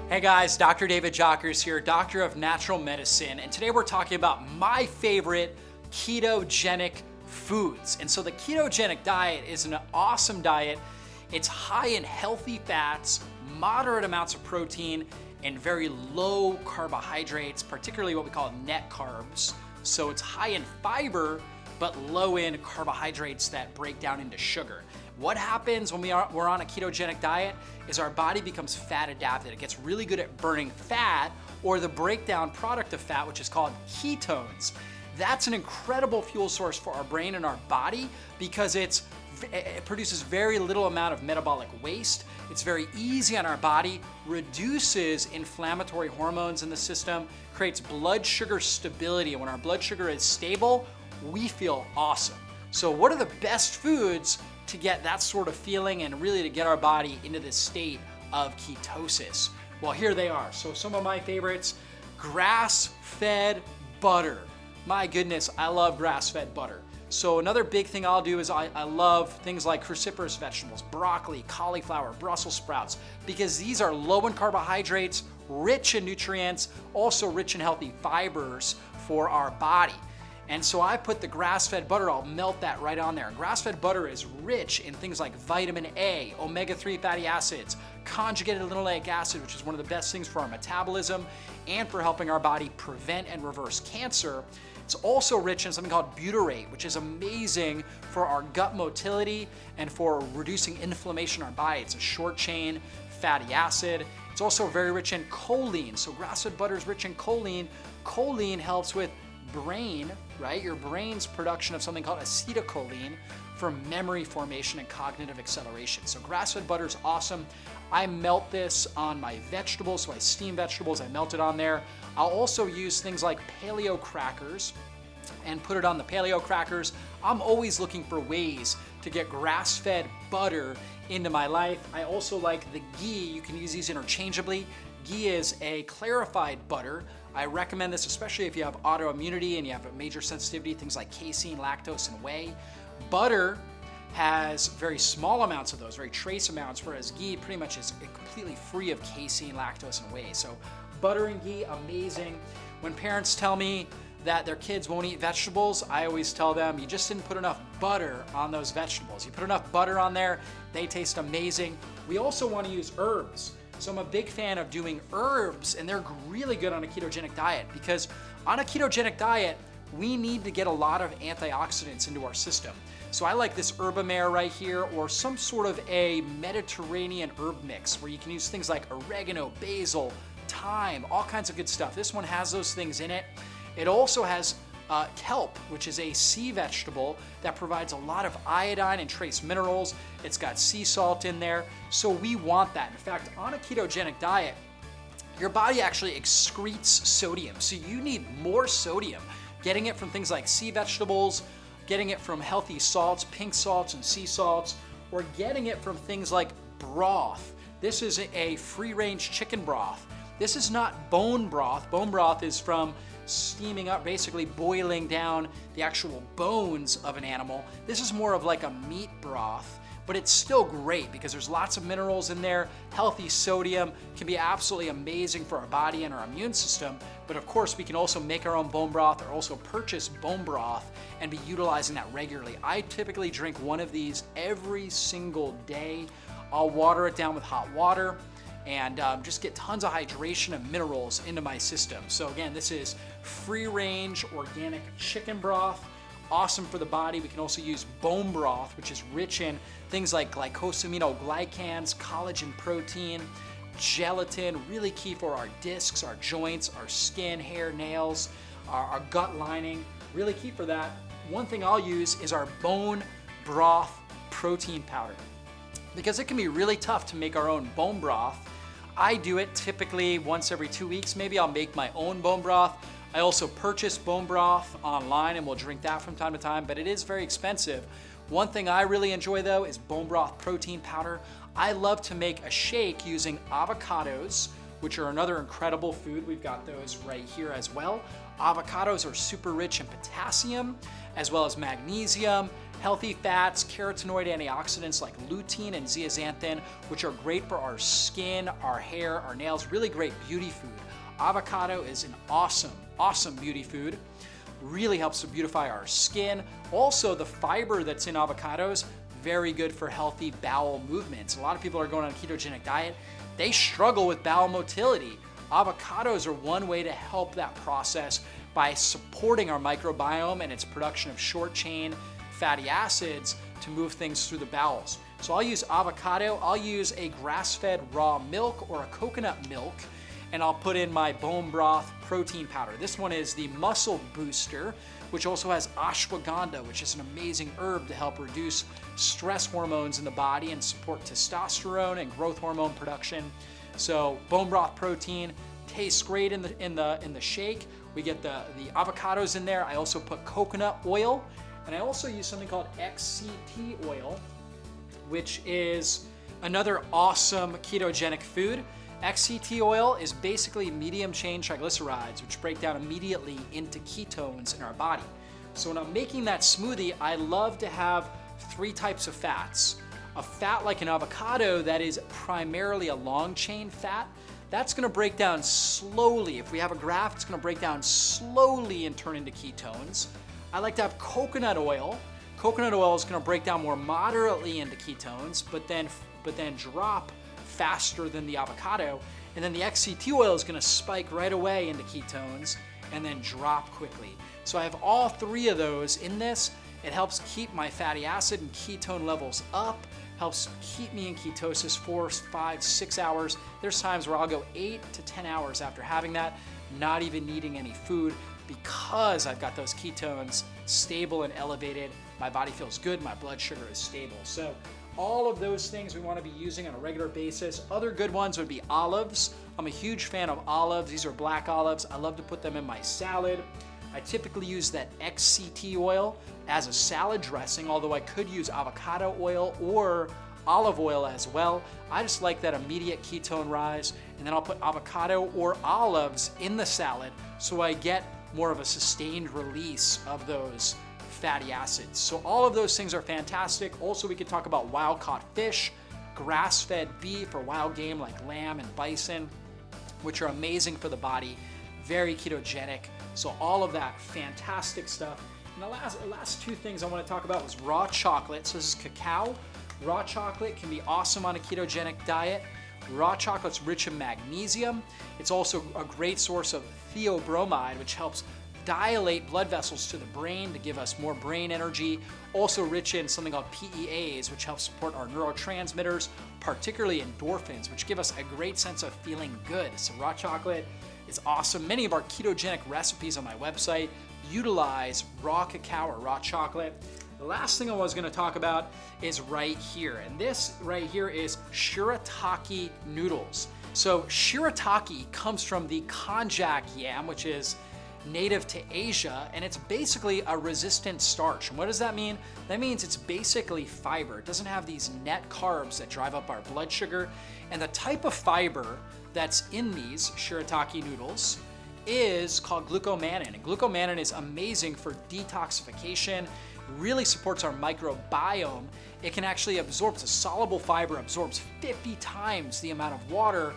Hey guys, Dr. David Jockers here, Doctor of Natural Medicine, and today we're talking about my favorite ketogenic foods. And so the ketogenic diet is an awesome diet. It's high in healthy fats, moderate amounts of protein, and very low carbohydrates, particularly what we call net carbs. So it's high in fiber, but low in carbohydrates that break down into sugar. What happens when we're on a ketogenic diet is our body becomes fat adapted. It gets really good at burning fat, or the breakdown product of fat, which is called ketones. That's an incredible fuel source for our brain and our body because it produces very little amount of metabolic waste. It's very easy on our body, reduces inflammatory hormones in the system, creates blood sugar stability. And when our blood sugar is stable, we feel awesome. So what are the best foods to get that sort of feeling and really to get our body into this state of ketosis? Well, here they are. So some of my favorites: grass-fed butter. My goodness, I love grass-fed butter. So another big thing I'll do is I love things like cruciferous vegetables, broccoli, cauliflower, Brussels sprouts, because these are low in carbohydrates, rich in nutrients, also rich in healthy fibers for our body. And so I put the grass-fed butter, I'll melt that right on there. Grass-fed butter is rich in things like vitamin A, omega-3 fatty acids, conjugated linoleic acid, which is one of the best things for our metabolism and for helping our body prevent and reverse cancer. It's also rich in something called butyrate, which is amazing for our gut motility and for reducing inflammation in our body. It's a short-chain fatty acid. It's also very rich in choline. So grass-fed butter is rich in choline. Choline helps with brain, right? Your brain's production of something called acetylcholine for memory formation and cognitive acceleration. So grass-fed butter is awesome. I melt this on my vegetables, so I steam vegetables, I melt it on there. I'll also use things like paleo crackers and put it on the paleo crackers. I'm always looking for ways to get grass-fed butter into my life. I also like the ghee. You can use these interchangeably. Ghee is a clarified butter. I recommend this especially if you have autoimmunity and you have a major sensitivity, things like casein, lactose, and whey. Butter has very small amounts of those, very trace amounts, whereas ghee pretty much is completely free of casein, lactose, and whey. So butter and ghee, amazing. When parents tell me that their kids won't eat vegetables, I always tell them, you just didn't put enough butter on those vegetables. You put enough butter on there, they taste amazing. We also want to use herbs. So I'm a big fan of doing herbs, and they're really good on a ketogenic diet because on a ketogenic diet, we need to get a lot of antioxidants into our system. So I like this Herbamare right here, or some sort of a Mediterranean herb mix where you can use things like oregano, basil, thyme, all kinds of good stuff. This one has those things in it. It also has kelp, which is a sea vegetable that provides a lot of iodine and trace minerals. It's got sea salt in there, so we want that. In fact, on a ketogenic diet, your body actually excretes sodium, so you need more sodium. Getting it from things like sea vegetables, getting it from healthy salts, pink salts and sea salts, or getting it from things like broth. This is a free-range chicken broth. This is not bone broth. Bone broth is from steaming up, basically boiling down the actual bones of an animal. This is more of like a meat broth, but it's still great because there's lots of minerals in there. Healthy sodium can be absolutely amazing for our body and our immune system. But of course, we can also make our own bone broth or also purchase bone broth and be utilizing that regularly. I typically drink one of these every single day. I'll water it down with hot water and just get tons of hydration and minerals into my system. So again, this is free-range organic chicken broth, awesome for the body. We can also use bone broth, which is rich in things like glycosaminoglycans, collagen protein, gelatin, really key for our discs, our joints, our skin, hair, nails, our gut lining, really key for that. One thing I'll use is our bone broth protein powder, because it can be really tough to make our own bone broth. I do it typically once every 2 weeks. Maybe I'll make my own bone broth. I also purchase bone broth online and we'll drink that from time to time, but it is very expensive. One thing I really enjoy though is bone broth protein powder. I love to make a shake using avocados, which are another incredible food. We've got those right here as well. Avocados are super rich in potassium, as well as magnesium, Healthy fats, carotenoid antioxidants like lutein and zeaxanthin, which are great for our skin, our hair, our nails, really great beauty food. Avocado is an awesome beauty food. Really helps to beautify our skin. Also, the fiber that's in avocados, very good for healthy bowel movements. A lot of people are going on a ketogenic diet. They struggle with bowel motility. Avocados are one way to help that process by supporting our microbiome and its production of short chain fatty acids to move things through the bowels. So I'll use avocado, I'll use a grass-fed raw milk or a coconut milk, and I'll put in my bone broth protein powder. This one is the Muscle Booster, which also has ashwagandha, which is an amazing herb to help reduce stress hormones in the body and support testosterone and growth hormone production. So bone broth protein tastes great in the shake. We get the avocados in there. I also put coconut oil, and I also use something called XCT oil, which is another awesome ketogenic food. XCT oil is basically medium chain triglycerides, which break down immediately into ketones in our body. So when I'm making that smoothie, I love to have 3 types of fats. A fat like an avocado that is primarily a long chain fat, that's gonna break down slowly. If we have a graph, it's gonna break down slowly and turn into ketones. I like to have coconut oil. Coconut oil is gonna break down more moderately into ketones, but then drop faster than the avocado. And then the XCT oil is gonna spike right away into ketones and then drop quickly. So I have all 3 of those in this. It helps keep my fatty acid and ketone levels up, helps keep me in ketosis 4, 5, 6 hours. There's times where I'll go 8 to 10 hours after having that, not even needing any food, because I've got those ketones stable and elevated. My body feels good, my blood sugar is stable. So all of those things we want to be using on a regular basis. Other good ones would be olives. I'm a huge fan of olives. These are black olives. I love to put them in my salad. I typically use that XCT oil as a salad dressing, although I could use avocado oil or olive oil as well. I just like that immediate ketone rise, and then I'll put avocado or olives in the salad so I get more of a sustained release of those fatty acids. So all of those things are fantastic. Also, we could talk about wild-caught fish, grass-fed beef or wild game like lamb and bison, which are amazing for the body, very ketogenic. So all of that fantastic stuff. And the last 2 things I want to talk about was raw chocolate. So this is cacao. Raw chocolate can be awesome on a ketogenic diet. Raw chocolate's rich in magnesium. It's also a great source of theobromide, which helps dilate blood vessels to the brain to give us more brain energy. Also rich in something called PEAs, which helps support our neurotransmitters, particularly endorphins, which give us a great sense of feeling good. So raw chocolate is awesome. Many of our ketogenic recipes on my website utilize raw cacao or raw chocolate. The last thing I was gonna talk about is right here. And this right here is shirataki noodles. So shirataki comes from the konjac yam, which is native to Asia, and it's basically a resistant starch. And what does that mean? That means it's basically fiber. It doesn't have these net carbs that drive up our blood sugar. And the type of fiber that's in these shirataki noodles is called glucomannan. And glucomannan is amazing for detoxification, really supports our microbiome. It can actually absorb, it's a soluble fiber, absorbs 50 times the amount of water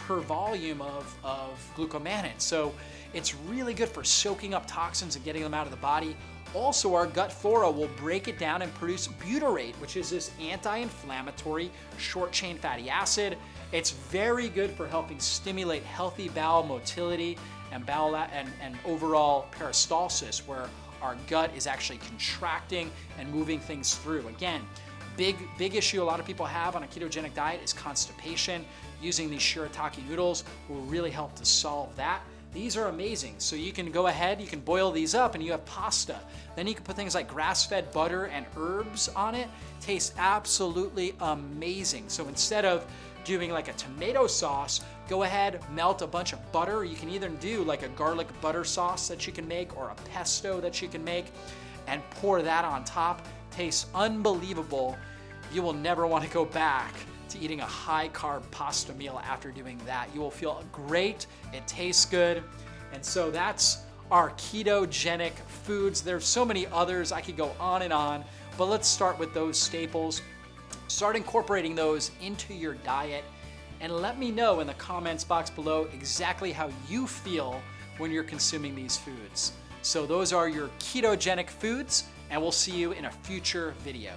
per volume of glucomannan. So it's really good for soaking up toxins and getting them out of the body. Also, our gut flora will break it down and produce butyrate, which is this anti-inflammatory short-chain fatty acid. It's very good for helping stimulate healthy bowel motility and overall peristalsis, where our gut is actually contracting and moving things through. Again, big issue a lot of people have on a ketogenic diet is constipation. Using these shirataki noodles will really help to solve that. These are amazing. So you can go ahead, you can boil these up and you have pasta. Then you can put things like grass-fed butter and herbs on it. Tastes absolutely amazing. So instead of doing like a tomato sauce, go ahead, melt a bunch of butter. You can either do like a garlic butter sauce that you can make or a pesto that you can make and pour that on top. Tastes unbelievable. You will never want to go back to eating a high-carb pasta meal after doing that. You will feel great, it tastes good, and so that's our ketogenic foods. There's so many others, I could go on and on, but let's start with those staples. Start incorporating those into your diet, and let me know in the comments box below exactly how you feel when you're consuming these foods. So those are your ketogenic foods, and we'll see you in a future video.